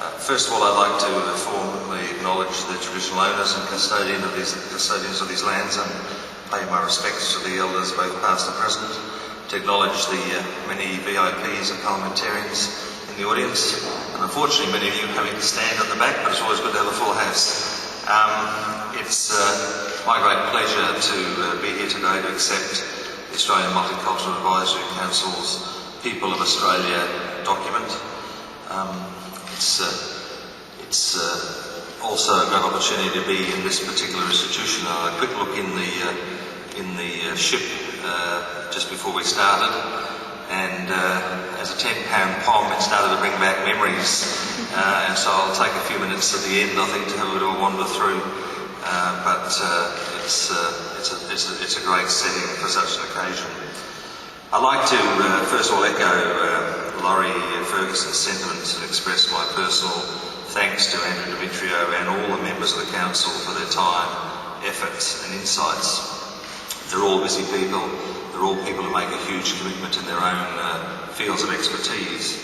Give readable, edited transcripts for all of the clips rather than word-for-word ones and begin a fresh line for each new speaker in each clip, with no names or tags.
First of all, I'd like to formally acknowledge the traditional owners and custodians of these lands and pay my respects to the elders, both past and present, to acknowledge the many VIPs and parliamentarians in the audience, and unfortunately many of you having to stand at the back, but it's always good to have a full house. It's my great pleasure to be here today to accept the Australian Multicultural Advisory Council's People of Australia document. It's also a great opportunity to be in this particular institution. I had a quick look in the ship just before we started, and as a £10 pom, it started to bring back memories. And so I'll take a few minutes at the end, I think, to have a little wander through. But it's a great setting for such an occasion. I'd like to first of all echo Laurie Ferguson's sentiments and express my personal thanks to Andrew Demetrio and all the members of the Council for their time, efforts and insights. They're all busy people. They're all people who make a huge commitment in their own fields of expertise.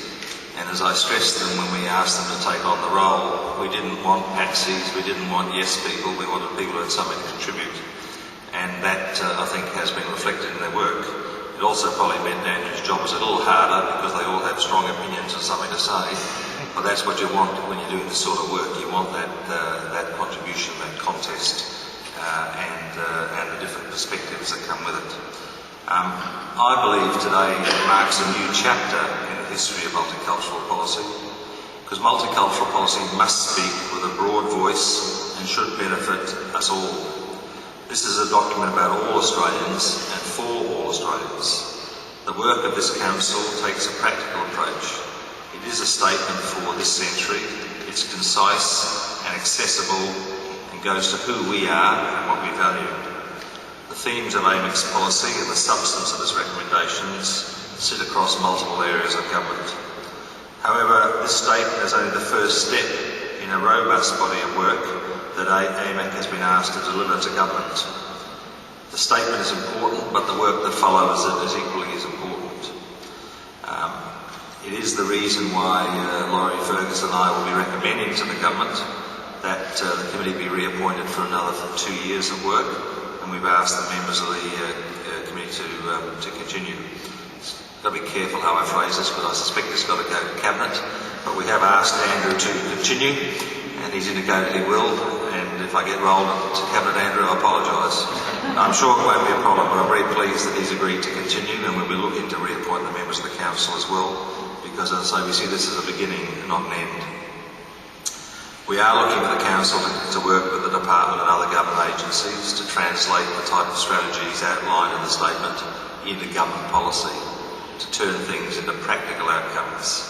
And as I stressed them when we asked them to take on the role, we didn't want patsies, we didn't want yes people, we wanted people who had something to contribute. And that, I think, has been reflected in their work. It also probably meant Andrew's job was a little harder because they all have strong opinions and something to say. But that's what you want when you're doing this sort of work. You want that contribution, that contest, and the different perspectives that come with it. I believe today marks a new chapter in the history of multicultural policy, because multicultural policy must speak with a broad voice and should benefit us all. This is a document about all Australians and for all Australians. The work of this Council takes a practical approach. It is a statement for this century. It's concise and accessible and goes to who we are and what we value. The themes of AMEC's policy and the substance of its recommendations sit across multiple areas of government. However, this statement is only the first step in a robust body of work that AMEC has been asked to deliver to government. The statement is important, but the work that follows it is equally as important. It is the reason why Laurie Ferguson and I will be recommending to the government that the committee be reappointed for another 2 years of work, and we've asked the members of the committee to continue. Got to be careful how I phrase this, because I suspect it's got to go to Cabinet, but we have asked Andrew to continue, and he's indicated he will, and if I get rolled to Cabinet, Andrew, I apologise. I'm sure it won't be a problem, but I'm very pleased that he's agreed to continue, and we'll be looking to reappoint the members of the Council as well, because as I say, we see this as a beginning, not an end. We are looking for the Council to work with the Department and other government agencies to translate the type of strategies outlined in the statement into government policy, to turn things into practical outcomes.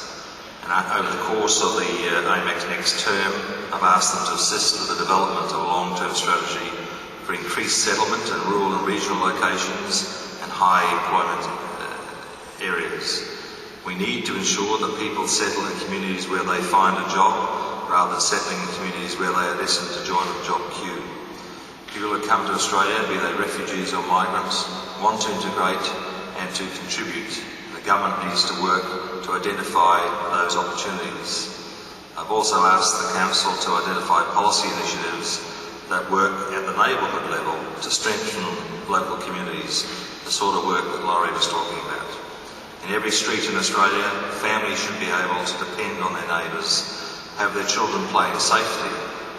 And over the course of the AMEC's next term, I've asked them to assist with the development of a long-term strategy for increased settlement in rural and regional locations and high employment areas. We need to ensure that people settle in communities where they find a job, rather than settling in communities where they are destined to join the job queue. People who come to Australia, be they refugees or migrants, want to integrate and to contribute. The government needs to work to identify those opportunities. I've also asked the Council to identify policy initiatives that work at the neighbourhood level to strengthen local communities, the sort of work that Laurie was talking about. In every street in Australia, families should be able to depend on their neighbours, have their children play in safety,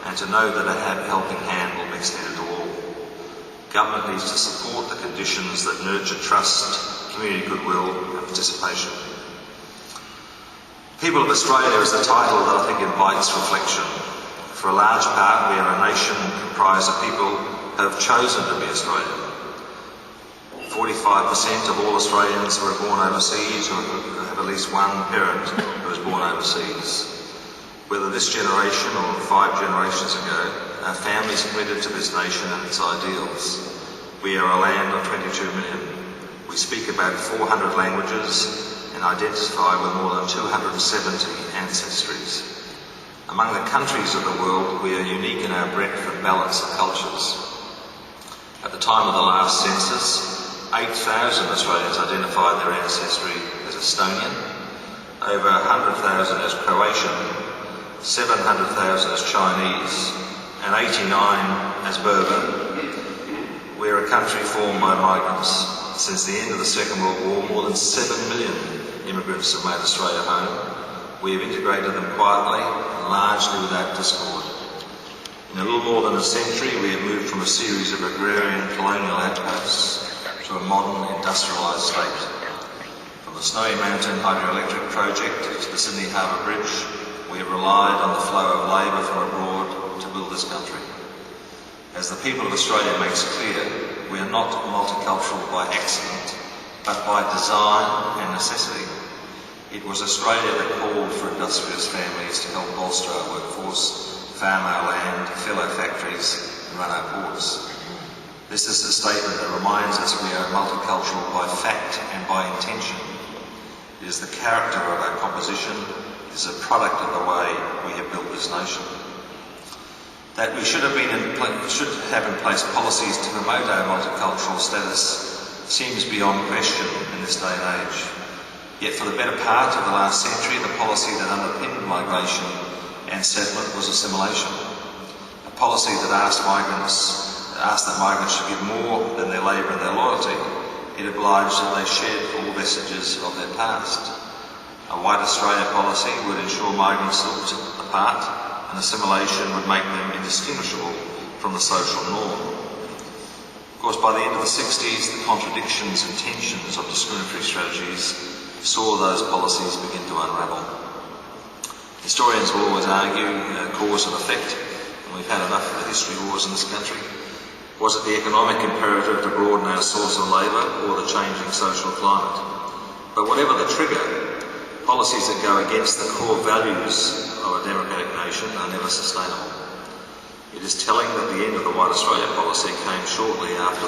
and to know that a helping hand will be extended to all. Government needs to support the conditions that nurture trust, community goodwill and participation. People of Australia is the title that I think invites reflection. For a large part, we are a nation comprised of people who have chosen to be Australian. 45% of all Australians who are born overseas or have at least one parent who was born overseas. Whether this generation or 5 generations ago, our families committed to this nation and its ideals. We are a land of 22 million. We speak about 400 languages and identify with more than 270 ancestries. Among the countries of the world, we are unique in our breadth and balance of cultures. At the time of the last census, 8,000 Australians identified their ancestry as Estonian, over 100,000 as Croatian, 700,000 as Chinese, and 89 as Berber. We're a country formed by migrants. Since the end of the Second World War, more than 7 million immigrants have made Australia home. We have integrated them quietly and largely without discord. In a little more than a century, we have moved from a series of agrarian colonial outposts to a modern industrialised state. From the Snowy Mountain hydroelectric project to the Sydney Harbour Bridge, we have relied on the flow of labour from abroad to build this country. As the people of Australia makes clear, we are not multicultural by accident, but by design and necessity. It was Australia that called for industrious families to help bolster our workforce, farm our land, fill our factories and run our ports. This is a statement that reminds us we are multicultural by fact and by intention. It is the character of our composition, it is a product of the way we have built this nation. That we should have in place policies to promote our multicultural status seems beyond question in this day and age. Yet for the better part of the last century, the policy that underpinned migration and settlement was assimilation. A policy that asked that migrants should give more than their labour and their loyalty. It obliged that they shed all vestiges of their past. A white Australia policy would ensure migrants looked the part, and assimilation would make them indistinguishable from the social norm. Of course, by the end of the 60s, the contradictions and tensions of discriminatory strategies saw those policies begin to unravel. Historians will always argue cause and effect, and we've had enough of the history wars in this country. Was it the economic imperative to broaden our source of labour, or the changing social climate? But whatever the trigger, policies that go against the core values of a democratic nation are never sustainable. It is telling that the end of the White Australia policy came shortly after